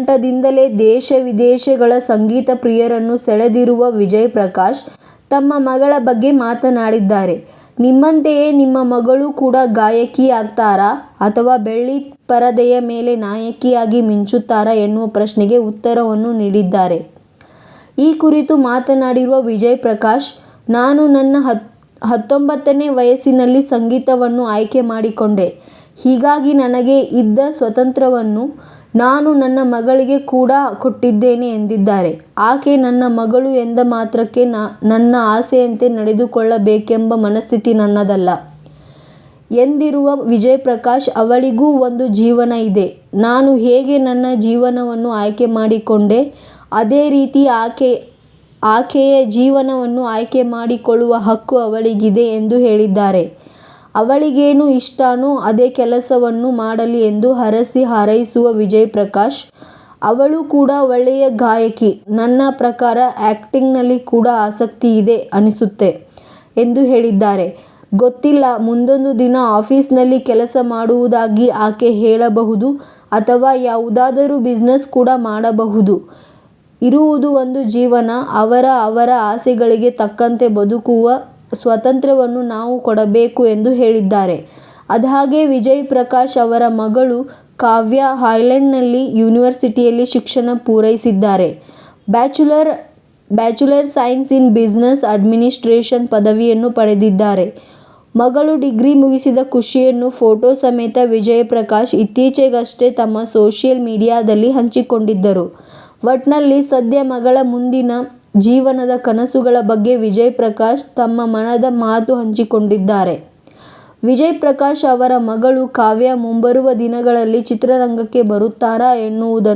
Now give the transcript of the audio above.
ಕಂಠದಿಂದಲೇ ದೇಶ ವಿದೇಶಗಳ ಸಂಗೀತ ಪ್ರಿಯರನ್ನು ಸೆಳೆದಿರುವ ವಿಜಯ್ ಪ್ರಕಾಶ್ ತಮ್ಮ ಮಗಳ ಬಗ್ಗೆ ಮಾತನಾಡಿದ್ದಾರೆ. ನಿಮ್ಮಂತೆಯೇ ನಿಮ್ಮ ಮಗಳು ಕೂಡ ಗಾಯಕಿ ಆಗ್ತಾರಾ ಅಥವಾ ಬೆಳ್ಳಿ ಪರದೆಯ ಮೇಲೆ ನಾಯಕಿಯಾಗಿ ಮಿಂಚುತ್ತಾರಾ ಎನ್ನುವ ಪ್ರಶ್ನೆಗೆ ಉತ್ತರವನ್ನು ನೀಡಿದ್ದಾರೆ. ಈ ಕುರಿತು ಮಾತನಾಡಿರುವ ವಿಜಯ್ ಪ್ರಕಾಶ್, ನಾನು ನನ್ನ 19ನೇ ವಯಸ್ಸಿನಲ್ಲಿ ಸಂಗೀತವನ್ನು ಆಯ್ಕೆ ಮಾಡಿಕೊಂಡೆ. ಹೀಗಾಗಿ ನನಗೆ ಇದ್ದ ಸ್ವಾತಂತ್ರ್ಯವನ್ನು ನಾನು ನನ್ನ ಮಗಳಿಗೆ ಕೂಡ ಕೊಟ್ಟಿದ್ದೇನೆ ಎಂದಿದ್ದಾರೆ. ಆಕೆ ನನ್ನ ಮಗಳು ಎಂದ ಮಾತ್ರಕ್ಕೆ ನನ್ನ ಆಸೆಯಂತೆ ನಡೆದುಕೊಳ್ಳಬೇಕೆಂಬ ಮನಸ್ಥಿತಿ ನನ್ನದಲ್ಲ ಎಂದಿರುವ ವಿಜಯ್ ಪ್ರಕಾಶ್, ಅವಳಿಗೂ ಒಂದು ಜೀವನ ಇದೆ. ನಾನು ಹೇಗೆ ನನ್ನ ಜೀವನವನ್ನು ಆಯ್ಕೆ ಮಾಡಿಕೊಂಡೆ, ಅದೇ ರೀತಿ ಆಕೆಯ ಜೀವನವನ್ನು ಆಯ್ಕೆ ಮಾಡಿಕೊಳ್ಳುವ ಹಕ್ಕು ಅವಳಿಗಿದೆ ಎಂದು ಹೇಳಿದ್ದಾರೆ. ಅವಳಿಗೇನು ಇಷ್ಟನೋ ಅದೇ ಕೆಲಸವನ್ನು ಮಾಡಲಿ ಎಂದು ಹರಸಿ ಹಾರೈಸುವ ವಿಜಯ್ ಪ್ರಕಾಶ್, ಅವಳು ಕೂಡ ಒಳ್ಳೆಯ ಗಾಯಕಿ. ನನ್ನ ಪ್ರಕಾರ ಆ್ಯಕ್ಟಿಂಗ್ನಲ್ಲಿ ಕೂಡ ಆಸಕ್ತಿ ಇದೆ ಅನಿಸುತ್ತೆ ಎಂದು ಹೇಳಿದ್ದಾರೆ. ಗೊತ್ತಿಲ್ಲ, ಮುಂದೊಂದು ದಿನ ಆಫೀಸ್ನಲ್ಲಿ ಕೆಲಸ ಮಾಡುವುದಾಗಿ ಆಕೆ ಹೇಳಬಹುದು ಅಥವಾ ಯಾವುದಾದರೂ ಬಿಸ್ನೆಸ್ ಕೂಡ ಮಾಡಬಹುದು. ಇರುವುದು ಒಂದು ಜೀವನ. ಅವರ ಆಸೆಗಳಿಗೆ ತಕ್ಕಂತೆ ಬದುಕುವ ಸ್ವಾತಂತ್ರ್ಯವನ್ನು ನಾವು ಕೊಡಬೇಕು ಎಂದು ಹೇಳಿದ್ದಾರೆ. ಅದ್ಹಾಗೆ ವಿಜಯ್ ಪ್ರಕಾಶ್ ಅವರ ಮಗಳು ಕಾವ್ಯ ಹಾಯ್ಲೆಂಡ್ನಲ್ಲಿ ಯೂನಿವರ್ಸಿಟಿಯಲ್ಲಿ ಶಿಕ್ಷಣ ಪೂರೈಸಿದ್ದಾರೆ. Bachelor science in business administration ಪದವಿಯನ್ನು ಪಡೆದಿದ್ದಾರೆ. ಮಗಳು ಡಿಗ್ರಿ ಮುಗಿಸಿದ ಖುಷಿಯನ್ನು ಫೋಟೋ ಸಮೇತ ವಿಜಯ್ ಪ್ರಕಾಶ್ ಇತ್ತೀಚೆಗಷ್ಟೇ ತಮ್ಮ ಸೋಷಿಯಲ್ ಮೀಡಿಯಾದಲ್ಲಿ ಹಂಚಿಕೊಂಡಿದ್ದರು. ಒಟ್ನಲ್ಲಿ ಸದ್ಯ ಮಗಳ ಮುಂದಿನ ಜೀವನದ ಕನಸುಗಳ ಬಗ್ಗೆ ವಿಜಯ್ ಪ್ರಕಾಶ್ ತಮ್ಮ ಮನದ ಮಾತು ಹಂಚಿಕೊಂಡಿದ್ದಾರೆ. ವಿಜಯ್ ಪ್ರಕಾಶ್ ಅವರ ಮಗಳು ಕಾವ್ಯ ಮುಂಬರುವ ದಿನಗಳಲ್ಲಿ ಚಿತ್ರರಂಗಕ್ಕೆ ಬರುತ್ತಾರಾ ಎನ್ನುವುದನ್ನು